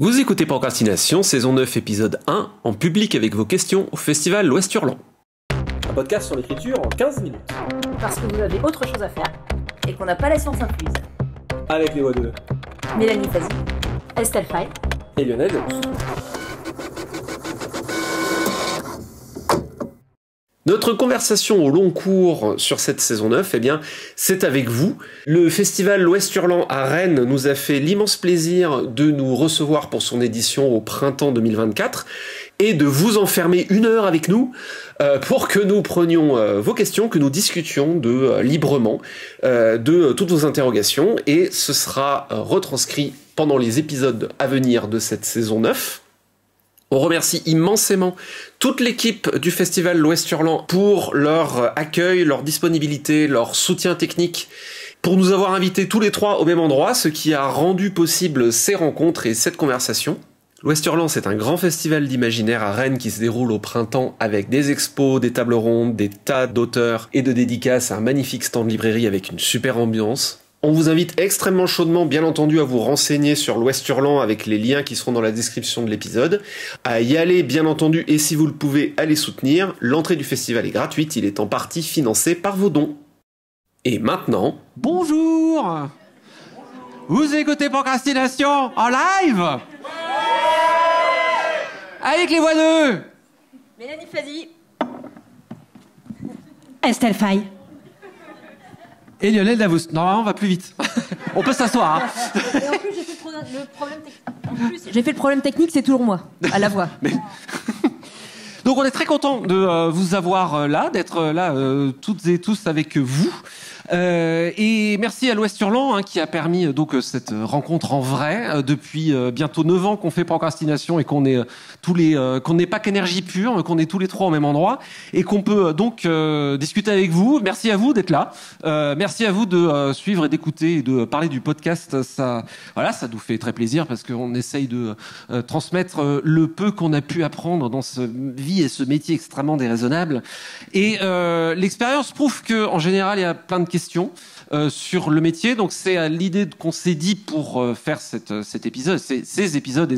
Vous écoutez Procrastination, saison 9, épisode 1, en public avec vos questions au Festival l'Ouest Hurlant. Un podcast sur l'écriture en 15 minutes. Parce que vous avez autre chose à faire et qu'on n'a pas la science incluse. Avec les voix de Mélanie Fazi, Estelle Fay et Lionel Delous. Notre conversation au long cours sur cette saison 9, eh bien, c'est avec vous. Le Festival l'Ouest Hurlant à Rennes nous a fait l'immense plaisir de nous recevoir pour son édition au printemps 2024 et de vous enfermer 1 heure avec nous pour que nous prenions vos questions, que nous discutions librement de toutes vos interrogations, et ce sera retranscrit pendant les épisodes à venir de cette saison 9. On remercie immensément toute l'équipe du Festival l'Ouest Hurlant pour leur accueil, leur disponibilité, leur soutien technique, pour nous avoir invités tous les trois au même endroit, ce qui a rendu possible ces rencontres et cette conversation. L'Ouest Hurlant, c'est un grand festival d'imaginaire à Rennes qui se déroule au printemps avec des expos, des tables rondes, des tas d'auteurs et de dédicaces, un magnifique stand de librairie avec une super ambiance. On vous invite extrêmement chaudement, bien entendu, à vous renseigner sur l'Ouest Hurlant avec les liens qui seront dans la description de l'épisode, à y aller, bien entendu, et si vous le pouvez, à les soutenir. L'entrée du festival est gratuite, il est en partie financé par vos dons. Et maintenant... Bonjour. Vous écoutez Procrastination en live avec les voix de Mélanie Fazi, Estelle Fay et Lionel Delous. Normalement, on va plus vite. On peut s'asseoir. Hein. Et en plus, j'ai fait le problème technique. En plus, j'ai fait le problème technique, c'est toujours moi, à la voix. Mais... Donc, on est très content de vous avoir là, d'être là toutes et tous avec vous. Et merci à l'Ouest Hurlant qui a permis donc cette rencontre en vrai depuis bientôt 9 ans qu'on fait Procrastination et qu'on est qu'on n'est pas qu'énergie pure, mais qu'on est tous les trois au même endroit et qu'on peut donc discuter avec vous. Merci à vous d'être là. Merci à vous de suivre et d'écouter et de parler du podcast. Ça nous fait très plaisir parce qu'on essaye de transmettre le peu qu'on a pu apprendre dans ce vie et ce métier extrêmement déraisonnable. Et l'expérience prouve que en général il y a plein de questions sur le métier, donc c'est l'idée qu'on s'est dit pour faire cet épisode, ces épisodes et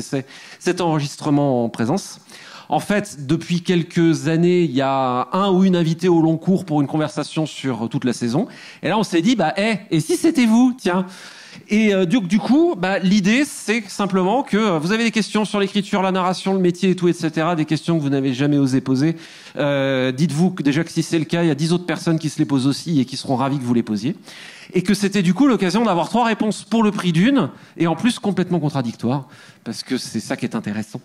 cet enregistrement en présence. En fait, depuis quelques années, il y a un ou une invitée au long cours pour une conversation sur toute la saison. Et là, on s'est dit, et si c'était vous, tiens. Et du coup, l'idée, c'est simplement que vous avez des questions sur l'écriture, la narration, le métier et tout, etc., des questions que vous n'avez jamais osé poser. Dites-vous que déjà que si c'est le cas, il y a 10 autres personnes qui se les posent aussi et qui seront ravies que vous les posiez. Et que c'était du coup l'occasion d'avoir 3 réponses pour le prix d'une, et en plus complètement contradictoires, parce que c'est ça qui est intéressant.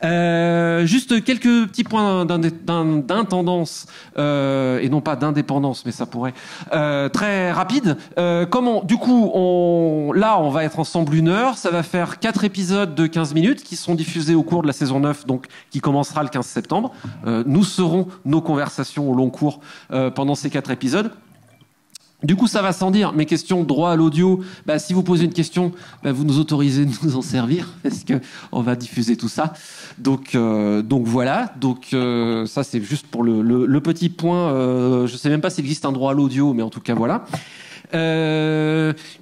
Juste quelques petits points d'intendance et non pas d'indépendance, mais ça pourrait très rapide. On va être ensemble 1 heure. Ça va faire 4 épisodes de 15 minutes qui seront diffusés au cours de la saison 9, donc qui commencera le 15 septembre. Nous serons nos conversations au long cours pendant ces 4 épisodes. Du coup, ça va sans dire, mes questions droit à l'audio, si vous posez une question, vous nous autorisez de nous en servir, parce que on va diffuser tout ça. Donc voilà. Ça, c'est juste pour le petit point. Je sais même pas s'il existe un droit à l'audio, mais en tout cas, voilà.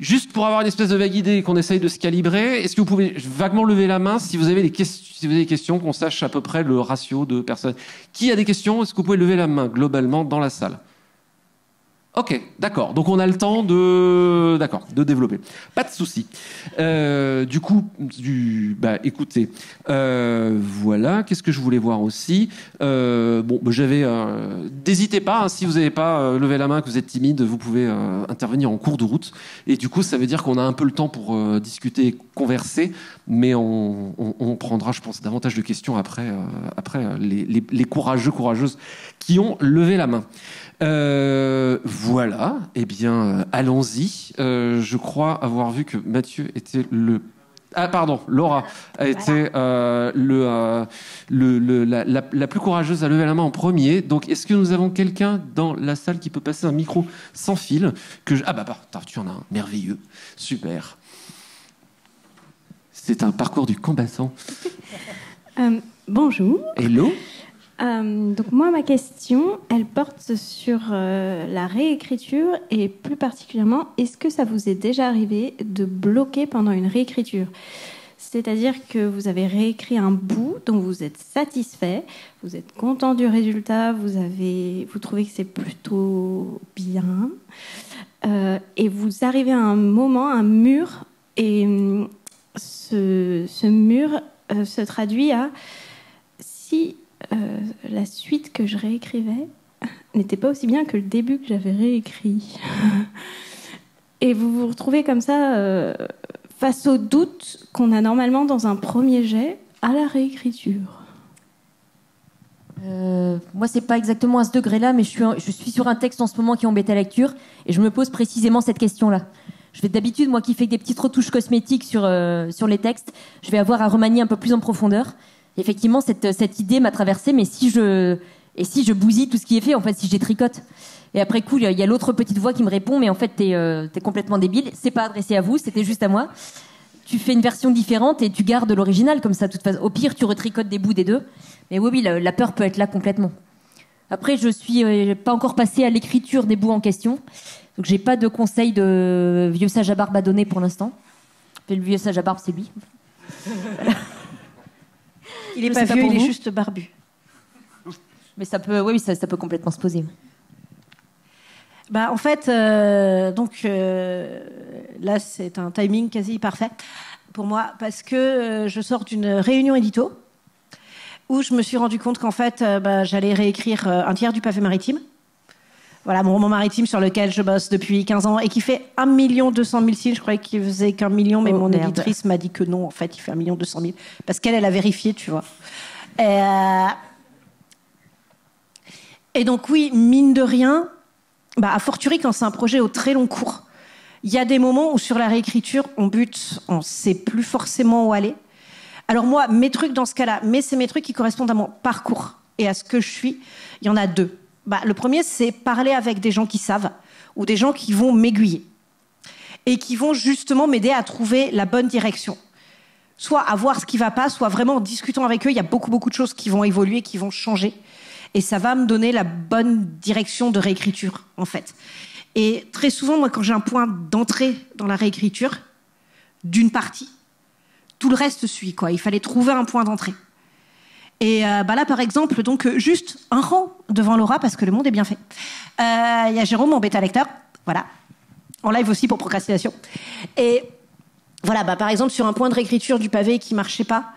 Juste pour avoir une espèce de vague idée qu'on essaye de se calibrer, est-ce que vous pouvez vaguement lever la main si vous avez des questions, qu'on sache à peu près le ratio de personnes. Qui a des questions? Est-ce que vous pouvez lever la main globalement dans la salle? Ok, d'accord. Donc on a le temps de développer. Pas de souci. Écoutez, voilà. Qu'est-ce que je voulais voir aussi? N'hésitez pas. Si vous n'avez pas levé la main, que vous êtes timide, vous pouvez intervenir en cours de route. Et du coup, ça veut dire qu'on a un peu le temps pour discuter et converser, mais on prendra, je pense, davantage de questions après les courageuses qui ont levé la main. Voilà, allons-y. Je crois avoir vu que Mathieu était Laura a été la plus courageuse à lever la main en premier. Donc, est-ce que nous avons quelqu'un dans la salle qui peut passer un micro sans fil tu en as un, merveilleux, super. C'est un parcours du combattant. Bonjour. Hello. Donc moi, ma question, elle porte sur la réécriture et plus particulièrement, est-ce que ça vous est déjà arrivé de bloquer pendant une réécriture? C'est-à-dire que vous avez réécrit un bout dont vous êtes satisfait, vous êtes content du résultat, vous trouvez que c'est plutôt bien, et vous arrivez à un moment, un mur, et ce mur se traduit à si la suite que je réécrivais n'était pas aussi bien que le début que j'avais réécrit. Et vous vous retrouvez comme ça face au doute qu'on a normalement dans un premier jet à la réécriture. Moi, c'est pas exactement à ce degré-là, mais je suis sur un texte en ce moment qui est en bêta lecture et je me pose précisément cette question-là. Je vais d'habitude, moi qui fais des petites retouches cosmétiques sur les textes, je vais avoir à remanier un peu plus en profondeur. Et effectivement, cette idée m'a traversée, mais si je bousille tout ce qui est fait, en fait, si je les tricote. Et après coup, il y a l'autre petite voix qui me répond, mais en fait, t'es complètement débile. C'est pas adressé à vous, c'était juste à moi. Tu fais une version différente et tu gardes l'original comme ça. De toute façon, au pire, tu retricotes des bouts des deux. Mais oui, la peur peut être là complètement. Après, je suis pas encore passée à l'écriture des bouts en question, donc j'ai pas de conseil de vieux sage à barbe à donner pour l'instant. Le vieux sage à barbe, c'est lui. Voilà. Il est pas vieux, il est juste barbu. Mais ça peut, oui, ça peut complètement se poser. Bah, en fait, là, c'est un timing quasi parfait pour moi, parce que je sors d'une réunion édito où je me suis rendu compte qu'en fait, j'allais réécrire un tiers du pavé maritime. Voilà, mon roman maritime sur lequel je bosse depuis 15 ans et qui fait 1 200 000 signes. Je croyais qu'il faisait qu'1 million, mais mon éditrice m'a dit que non, en fait, il fait 1 200 000. Parce qu'elle a vérifié, tu vois. Et donc, oui, mine de rien, a fortiori quand c'est un projet au très long cours, il y a des moments où sur la réécriture, on bute, on ne sait plus forcément où aller. Alors moi, mes trucs dans ce cas-là, mais c'est mes trucs qui correspondent à mon parcours et à ce que je suis, il y en a 2. Le premier, c'est parler avec des gens qui savent ou des gens qui vont m'aiguiller et qui vont justement m'aider à trouver la bonne direction. Soit à voir ce qui ne va pas, soit vraiment en discutant avec eux, il y a beaucoup de choses qui vont évoluer, qui vont changer. Et ça va me donner la bonne direction de réécriture, en fait. Et très souvent, moi, quand j'ai un point d'entrée dans la réécriture d'une partie, tout le reste suit, quoi. Il fallait trouver un point d'entrée. Et là, par exemple, donc juste un rang devant Laura, parce que le monde est bien fait. Il y a Jérôme, mon bêta-lecteur, voilà. En live aussi pour procrastination. Et voilà, par exemple, sur un point de réécriture du pavé qui marchait pas,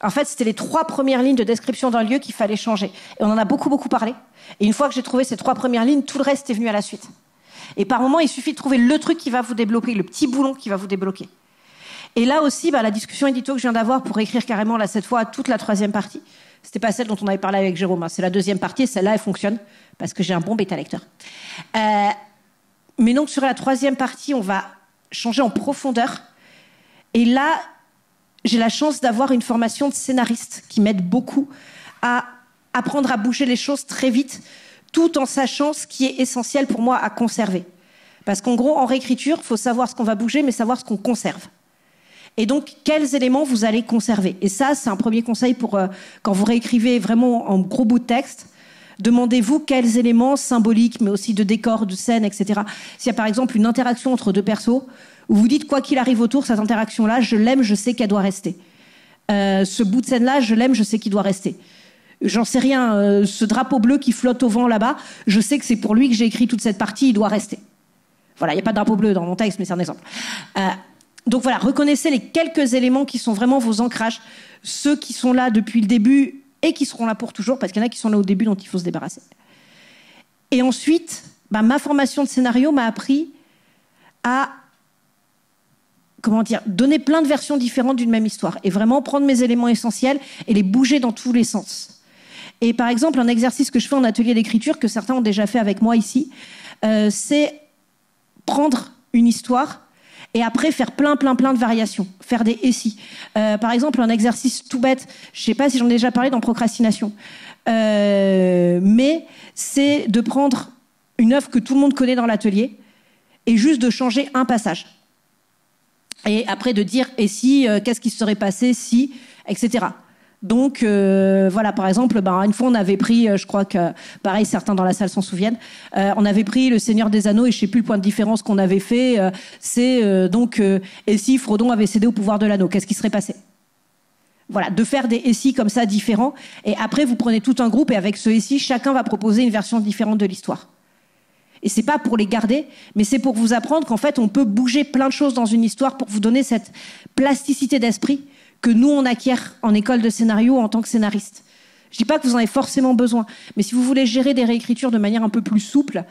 en fait, c'était les 3 premières lignes de description d'un lieu qu'il fallait changer. Et on en a beaucoup parlé. Et une fois que j'ai trouvé ces 3 premières lignes, tout le reste est venu à la suite. Et par moment, il suffit de trouver le truc qui va vous débloquer, le petit boulon qui va vous débloquer. Et là aussi, la discussion édito que je viens d'avoir pour écrire carrément, là, cette fois, toute la 3e partie, c'était pas celle dont on avait parlé avec Jérôme, hein. C'est la 2e partie, et celle-là, elle fonctionne, parce que j'ai un bon bêta-lecteur. Mais donc, sur la 3e partie, on va changer en profondeur. Et là, j'ai la chance d'avoir une formation de scénariste qui m'aide beaucoup à apprendre à bouger les choses très vite, tout en sachant ce qui est essentiel pour moi à conserver. Parce qu'en gros, en réécriture, il faut savoir ce qu'on va bouger, mais savoir ce qu'on conserve. Et donc, quels éléments vous allez conserver. Et ça, c'est un premier conseil pour quand vous réécrivez vraiment en gros bout de texte. Demandez-vous quels éléments symboliques, mais aussi de décor, de scène, etc. S'il y a par exemple une interaction entre 2 persos, où vous dites quoi qu'il arrive autour, cette interaction-là, je l'aime, je sais qu'elle doit rester. Ce bout de scène-là, je l'aime, je sais qu'il doit rester. J'en sais rien, ce drapeau bleu qui flotte au vent là-bas, je sais que c'est pour lui que j'ai écrit toute cette partie, il doit rester. Voilà, il n'y a pas de drapeau bleu dans mon texte, mais c'est un exemple. Donc voilà, reconnaissez les quelques éléments qui sont vraiment vos ancrages, ceux qui sont là depuis le début et qui seront là pour toujours, parce qu'il y en a qui sont là au début dont il faut se débarrasser. Et ensuite, ma formation de scénario m'a appris à donner plein de versions différentes d'une même histoire et vraiment prendre mes éléments essentiels et les bouger dans tous les sens. Et par exemple, un exercice que je fais en atelier d'écriture, que certains ont déjà fait avec moi ici, c'est prendre une histoire et après faire plein de variations, faire des et si. Par exemple, un exercice tout bête, je ne sais pas si j'en ai déjà parlé dans Procrastination, mais c'est de prendre une œuvre que tout le monde connaît dans l'atelier et juste de changer un passage. Et après de dire et si, qu'est-ce qui se serait passé si, etc. Donc, voilà, par exemple, une fois, on avait pris, je crois que, pareil, certains dans la salle s'en souviennent, on avait pris Le Seigneur des Anneaux, et je sais plus le point de différence qu'on avait fait, et si Frodon avait cédé au pouvoir de l'anneau, qu'est-ce qui serait passé? Voilà, de faire des essais comme ça différents, et après, vous prenez tout un groupe, et avec ce essai, chacun va proposer une version différente de l'histoire. Et c'est pas pour les garder, mais c'est pour vous apprendre qu'en fait, on peut bouger plein de choses dans une histoire pour vous donner cette plasticité d'esprit que nous, on acquiert en école de scénario en tant que scénariste. Je dis pas que vous en avez forcément besoin, mais si vous voulez gérer des réécritures de manière un peu plus souple,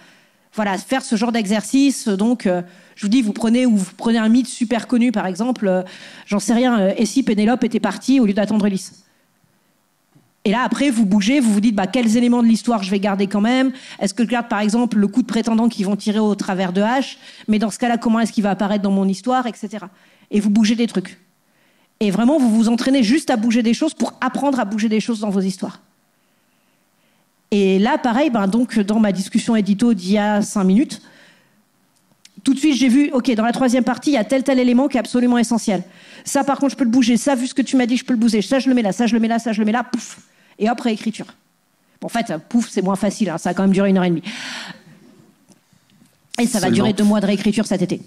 voilà, faire ce genre d'exercice. Donc, je vous dis, vous prenez un mythe super connu, par exemple, j'en sais rien, et si Pénélope était partie au lieu d'attendre Ulysse? Et là, après, vous bougez, vous vous dites, quels éléments de l'histoire je vais garder quand même? Est-ce que je garde, par exemple, le coup de prétendant qu'ils vont tirer au travers de hache? Mais dans ce cas-là, comment est-ce qu'il va apparaître dans mon histoire, etc. Et vous bougez des trucs. Et vraiment, vous vous entraînez juste à bouger des choses pour apprendre à bouger des choses dans vos histoires. Et là, pareil, donc, dans ma discussion édito d'il y a 5 minutes, tout de suite, j'ai vu, OK, dans la 3e partie, il y a tel élément qui est absolument essentiel. Ça, par contre, je peux le bouger. Ça, vu ce que tu m'as dit, je peux le bouger. Ça, je le mets là, ça, je le mets là, ça, je le mets là, pouf. Et hop, réécriture. Bon, en fait, pouf, c'est moins facile. Ça a quand même duré 1h30. Et ça va durer 2 mois de réécriture cet été.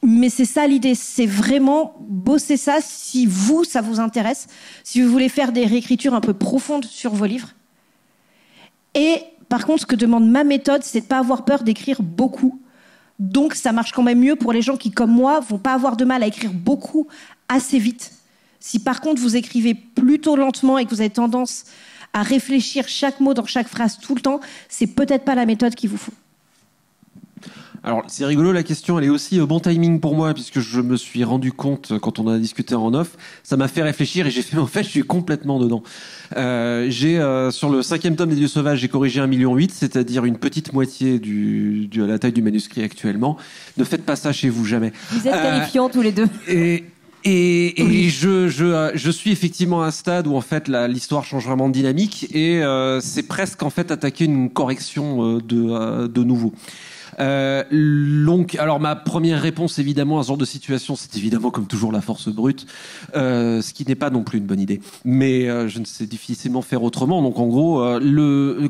Mais c'est ça l'idée, c'est vraiment bosser ça si ça vous intéresse, si vous voulez faire des réécritures un peu profondes sur vos livres. Et par contre, ce que demande ma méthode, c'est de pas avoir peur d'écrire beaucoup. Donc ça marche quand même mieux pour les gens qui, comme moi, vont pas avoir de mal à écrire beaucoup assez vite. Si par contre vous écrivez plutôt lentement et que vous avez tendance à réfléchir chaque mot dans chaque phrase tout le temps, c'est peut-être pas la méthode qu'il vous faut. Alors, c'est rigolo, la question, elle est aussi bon timing pour moi, puisque je me suis rendu compte, quand on a discuté en off, ça m'a fait réfléchir et j'ai fait, en fait, je suis complètement dedans. Sur le 5e tome des Dieux Sauvages, j'ai corrigé 1,8 million, c'est-à-dire une petite moitié de la taille du manuscrit actuellement. Ne faites pas ça chez vous, jamais. Vous êtes terrifiants tous les deux. Et je suis effectivement à un stade où en fait l'histoire change vraiment de dynamique et c'est presque en fait attaquer une correction de nouveau. Donc, alors ma première réponse évidemment à ce genre de situation, c'est évidemment comme toujours la force brute, ce qui n'est pas non plus une bonne idée. Mais je ne sais difficilement faire autrement. Donc en gros,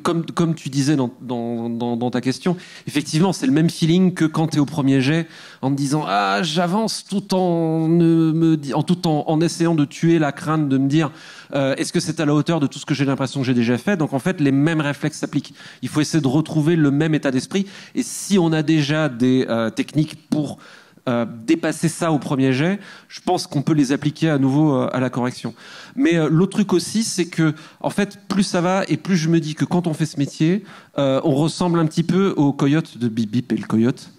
comme tu disais dans ta question, effectivement, c'est le même feeling que quand tu es au premier jet, en te disant j'avance tout en essayant de tuer la crainte de me dire est-ce que c'est à la hauteur de tout ce que j'ai l'impression que j'ai déjà fait. Donc en fait, les mêmes réflexes s'appliquent. Il faut essayer de retrouver le même état d'esprit. Et si on a déjà des techniques pour dépasser ça au premier jet, je pense qu'on peut les appliquer à nouveau à la correction. Mais l'autre truc aussi, c'est que en fait, plus ça va et plus je me dis que quand on fait ce métier, on ressemble un petit peu au coyote de Bip Bip et le coyote.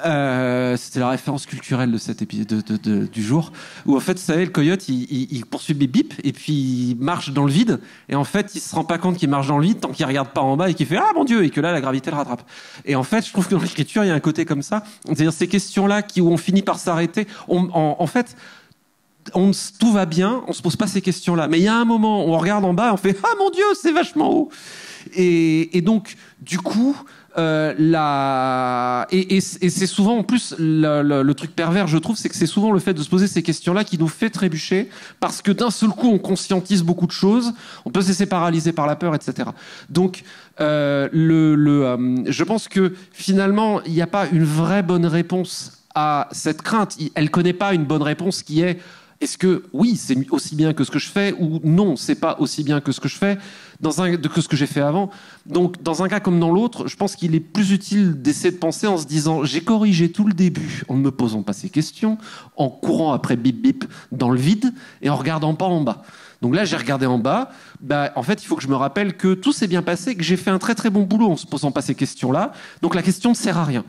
C'était la référence culturelle de cet épisode du jour, où en fait, vous savez, le coyote, il poursuit Bip Bip et puis il marche dans le vide, et en fait, il se rend pas compte qu'il marche dans le vide tant qu'il regarde pas en bas et qu'il fait ah mon Dieu, et que là, la gravité le rattrape. Et en fait, je trouve que dans l'écriture, il y a un côté comme ça, c'est-à-dire ces questions-là où on finit par s'arrêter. En fait, tout va bien, on se pose pas ces questions-là, mais il y a un moment où on regarde en bas, et on fait ah mon Dieu, c'est vachement haut. Et donc, du coup. Et c'est souvent en plus le truc pervers, je trouve, c'est que c'est souvent le fait de se poser ces questions-là qui nous fait trébucher, parce que d'un seul coup on conscientise beaucoup de choses, on peut se laisser paralyser par la peur, etc. Donc je pense que finalement il n'y a pas une vraie bonne réponse à cette crainte. Elle connaît pas une bonne réponse qui est est-ce que oui c'est aussi bien que ce que je fais, ou non c'est pas aussi bien que ce que je fais que ce que j'ai fait avant. Donc dans un cas comme dans l'autre, je pense qu'il est plus utile d'essayer de penser en se disant j'ai corrigé tout le début en ne me posant pas ces questions, en courant après Bip Bip dans le vide et en regardant pas en bas. Donc là j'ai regardé en bas, en fait il faut que je me rappelle que tout s'est bien passé, que j'ai fait un très très bon boulot en se posant pas ces questions-là, donc la question ne sert à rien.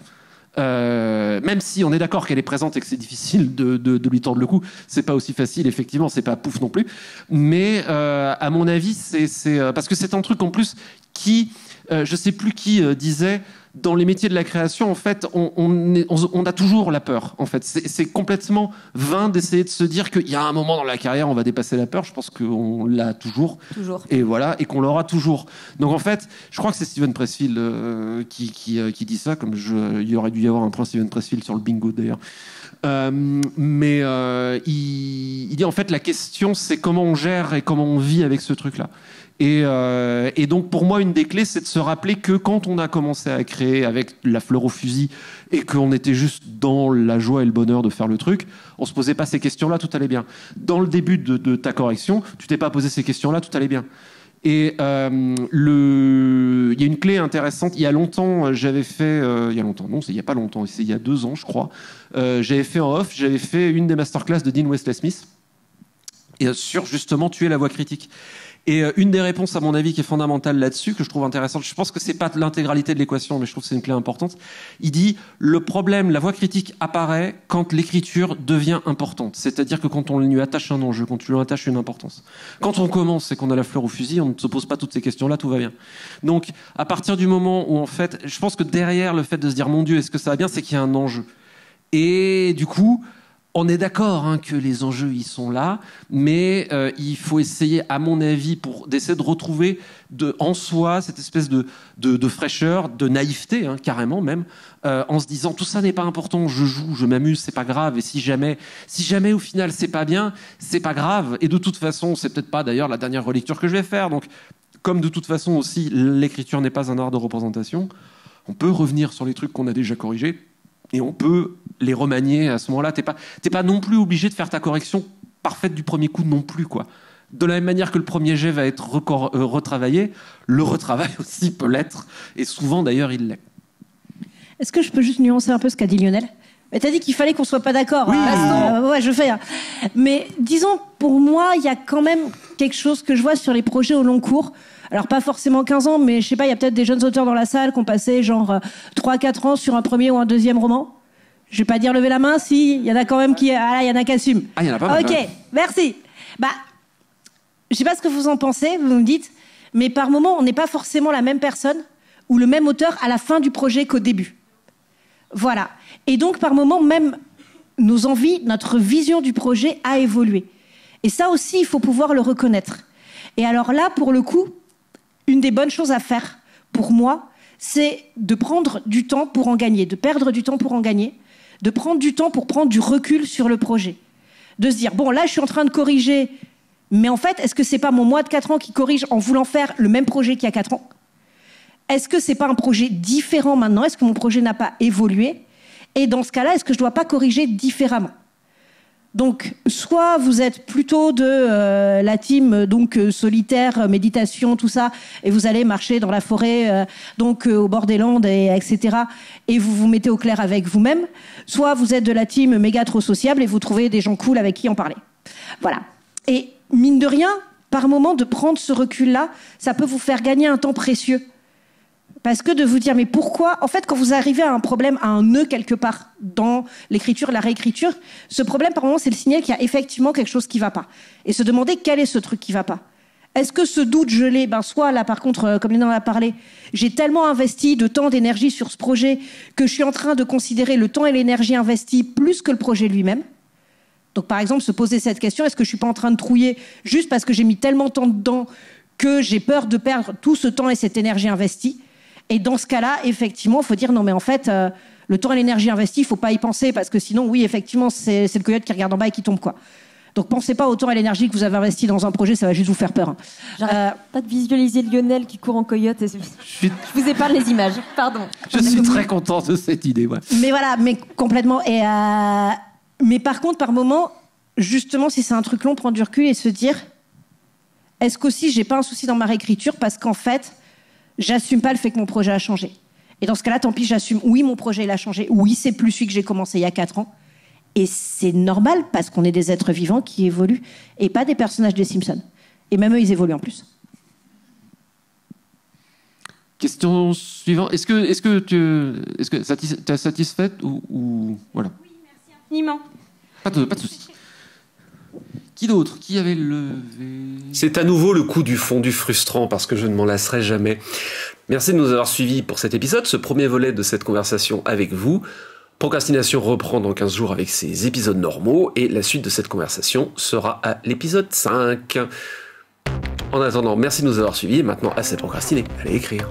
Même si on est d'accord qu'elle est présente et que c'est difficile de lui tordre le cou, c'est pas aussi facile, effectivement, c'est pas pouf non plus. Mais à mon avis, c'est parce que c'est un truc en plus qui, je sais plus qui disait, dans les métiers de la création, en fait, on a toujours la peur. En fait, c'est complètement vain d'essayer de se dire qu'il y a un moment dans la carrière, on va dépasser la peur. Je pense qu'on l'a toujours. Toujours. Et voilà, et qu'on l'aura toujours. Donc en fait, je crois que c'est Steven Pressfield qui dit ça, comme il y aurait dû y avoir un point Steven Pressfield sur le bingo d'ailleurs. Il dit en fait la question c'est comment on gère et comment on vit avec ce truc-là. Et donc pour moi une des clés c'est de se rappeler que quand on a commencé à créer avec la fleur au fusil et qu'on était juste dans la joie et le bonheur de faire le truc, on se posait pas ces questions-là, tout allait bien. Dans le début de ta correction, tu t'es pas posé ces questions-là, tout allait bien. Et il y a une clé intéressante. Il y a longtemps, j'avais fait... il y a longtemps, non, c'est il y a pas longtemps, c'est il y a 2 ans, je crois. J'avais fait en off, j'avais fait une des masterclass de Dean Wesley Smith et sur justement tuer la voix critique. Et une des réponses, à mon avis, qui est fondamentale là-dessus, que je trouve intéressante, je pense que c'est pas l'intégralité de l'équation, mais je trouve que c'est une clé importante. Il dit, le problème, la voix critique apparaît quand l'écriture devient importante. C'est-à-dire que quand on lui attache un enjeu, quand tu lui attaches une importance. Quand on commence et qu'on a la fleur au fusil, on ne se pose pas toutes ces questions-là, tout va bien. Donc, à partir du moment où, en fait, je pense que derrière le fait de se dire, mon Dieu, est-ce que ça va bien, c'est qu'il y a un enjeu. Et du coup, on est d'accord que les enjeux ils sont là, mais il faut essayer, à mon avis, d'essayer de retrouver en soi cette espèce de fraîcheur, de naïveté, carrément même, en se disant tout ça n'est pas important, je joue, je m'amuse, c'est pas grave, et si jamais au final c'est pas bien, c'est pas grave, et de toute façon c'est peut-être pas d'ailleurs la dernière relecture que je vais faire, donc comme de toute façon aussi l'écriture n'est pas un art de représentation, on peut revenir sur les trucs qu'on a déjà corrigés. Et on peut les remanier à ce moment-là. T'es pas non plus obligé de faire ta correction parfaite du premier coup non plus, quoi. De la même manière que le premier jet va être retravaillé, le retravail aussi peut l'être. Et souvent, d'ailleurs, il l'est. Est-ce que je peux juste nuancer un peu ce qu'a dit Lionel ? T'as dit qu'il fallait qu'on soit pas d'accord. Oui. Ouais, je fais. Mais disons, pour moi, il y a quand même quelque chose que je vois sur les projets au long cours. Alors pas forcément 15 ans, mais je sais pas, il y a peut-être des jeunes auteurs dans la salle qui ont passé genre 3-4 ans sur un premier ou un deuxième roman. Je vais pas dire lever la main, si, il y en a quand même qui... Ah là, il y en a qui assument. Ah, il y en a pas mal. Ok, merci. Je sais pas ce que vous en pensez, vous me dites, mais par moment, on n'est pas forcément la même personne ou le même auteur à la fin du projet qu'au début. Voilà. Et donc, par moment, même nos envies, notre vision du projet a évolué. Et ça aussi, il faut pouvoir le reconnaître. Et alors là, pour le coup, une des bonnes choses à faire, pour moi, c'est de prendre du temps pour en gagner, de perdre du temps pour en gagner, de prendre du temps pour prendre du recul sur le projet. De se dire, bon, là, je suis en train de corriger, mais en fait, est-ce que c'est pas mon moi de 4 ans qui corrige en voulant faire le même projet qu'il y a 4 ans ? Est-ce que c'est pas un projet différent maintenant ? Est-ce que mon projet n'a pas évolué ? Et dans ce cas-là, est-ce que je dois pas corriger différemment ? Donc, soit vous êtes plutôt de la team solitaire, méditation, tout ça, et vous allez marcher dans la forêt, au bord des landes, etc. Et vous vous mettez au clair avec vous-même. Soit vous êtes de la team méga trop sociable et vous trouvez des gens cool avec qui en parler. Voilà. Et mine de rien, par moment, de prendre ce recul-là, ça peut vous faire gagner un temps précieux. Parce que de vous dire, mais pourquoi ? En fait, quand vous arrivez à un problème, à un nœud quelque part dans l'écriture, la réécriture, ce problème, par moment, c'est le signal qu'il y a effectivement quelque chose qui ne va pas. Et se demander quel est ce truc qui ne va pas. Est-ce que ce doute, je l'ai ? Soit là, par contre, comme il en a parlé, j'ai tellement investi de temps, d'énergie sur ce projet que je suis en train de considérer le temps et l'énergie investis plus que le projet lui-même. Donc, par exemple, se poser cette question, est-ce que je ne suis pas en train de trouiller juste parce que j'ai mis tellement de temps dedans que j'ai peur de perdre tout ce temps et cette énergie investie ? Et dans ce cas-là, effectivement, il faut dire non, mais en fait, le temps et l'énergie investie, il ne faut pas y penser parce que sinon, oui, effectivement, c'est le coyote qui regarde en bas et qui tombe, quoi. Donc, pensez pas au temps et l'énergie que vous avez investi dans un projet, ça va juste vous faire peur. J'arrête pas de visualiser Lionel qui court en coyote. Je vous épargne les images, pardon. Je suis très content de cette idée, ouais. Mais voilà, mais complètement. Mais par contre, par moment, justement, si c'est un truc long, prendre du recul et se dire, est-ce qu'aussi, j'ai pas un souci dans ma réécriture parce qu'en fait, j'assume pas le fait que mon projet a changé. Et dans ce cas-là, tant pis, j'assume. Oui, mon projet, il a changé. Oui, c'est plus celui que j'ai commencé il y a 4 ans. Et c'est normal parce qu'on est des êtres vivants qui évoluent et pas des personnages des Simpsons. Et même eux, ils évoluent en plus. Question suivante. Est-ce que tu es satisfaite ou voilà. Oui, merci infiniment. Pas de souci. Qui d'autre ? Qui avait levé ? C'est à nouveau le coup du fondu frustrant parce que je ne m'en lasserai jamais. Merci de nous avoir suivis pour cet épisode, ce premier volet de cette conversation avec vous. Procrastination reprend dans 15 jours avec ses épisodes normaux et la suite de cette conversation sera à l'épisode 5. En attendant, merci de nous avoir suivis et maintenant assez procrastiné. Allez écrire.